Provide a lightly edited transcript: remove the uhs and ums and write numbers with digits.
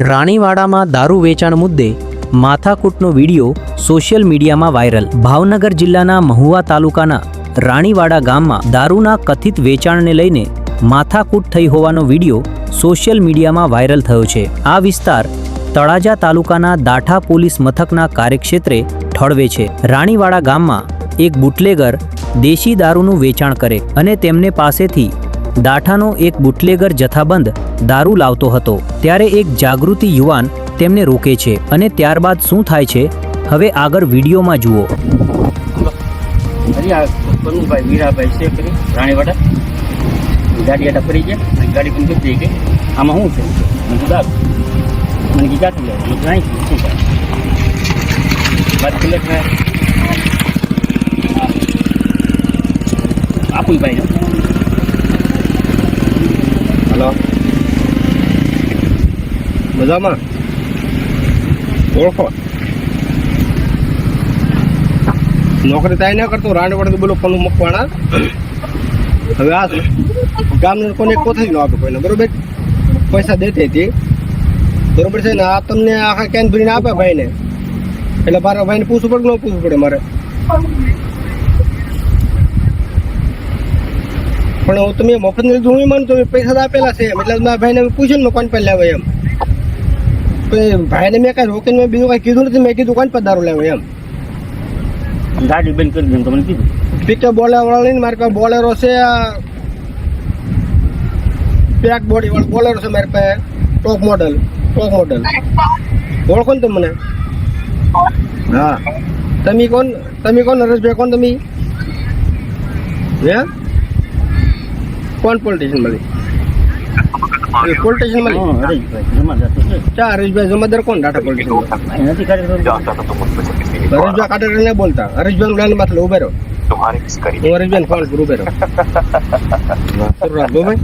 રાણીવાડામાં દારૂ વેચાણ મુદ્દે માથાકૂટનો વિડીયો સોશિયલ મીડિયામાં વાયરલ। ભાવનગર જિલ્લાના મહુવા તાલુકાના રાણીવાડા ગામમાં દારૂના કથિત વેચાણને લઈને માથાકૂટ થઈ હોવાનો વિડીયો સોશિયલ મીડિયામાં વાયરલ થયો છે। આ વિસ્તાર તળાજા તાલુકાના દાઠા પોલીસ મથકના કાર્યક્ષેત્રે ઠળવે છે। રાણીવાડા ગામમાં એક બુટલેગર દેશી દારૂનું વેચાણ કરે અને તેમને પાસેથી દાઠાનો એક બુટલેગર જથ્થાબંધ દારૂ લાવતો હતો। ત્યારે એક જાગૃતિ યુવાન તેમને રોકે છે અને ત્યારબાદ શું થાય છે હવે આગળ વિડીયોમાં જુઓ। ગાડી ફરી ગયા ગાડી પણ જઈ ગઈ આમાં શું છે મને દારૂ મને ક્યાંથી લે જાણી શું થાય વાત કલેક્ટ આપું ભાઈ હલો મજામાં ઓળખો નોકરી થાય ના કરતો રાંડવાડ બોલો પણ મકવાણા હવે આ ગામના કોને કોથળી નો આપે કોઈને બરોબર પૈસા દેતી હતી બરોબર છે ને આ તમને આખા કેન ભરીને આપે ભાઈને એટલે મારા ભાઈને પૂછવું પડે ન પૂછવું પડે મારે પણ હું તમે મફત ને લીધું હું માનું તો પૈસા તો આપેલા છે એટલે મારા ભાઈને પૂછ્યું ને કોણ પર લેવા એમ ભાઈને મેં કાંઈ રોકીને મેં બીજું કાંઈ કીધું નથી મેં કીધું કોણ પર દારૂ લેવો એમ ગાડી બંધ કરી દઉં તમને કીધું પિકઅપ બોલેરો લઈને મારી પાસે બોલેરો છે પેક બોડી વાળો બોલેરો છે મારી પાસે ટોપ મોડલ ઓળખો ને તમે મને હા તમે કોણ નરેશભાઈ કોણ તમે હે કોણ પોલિટિશિયન મળી પોલિટિશિયન મળી હરેશભાઈ જમાદાર કોણ ડાટા પોલિટિશિયન હરેશભાઈ કાટેર ને બોલતા હરેશભાઈ નું લાઈન માં ઉભે રહો हरेशभाई फोन करूँ बेरो भाई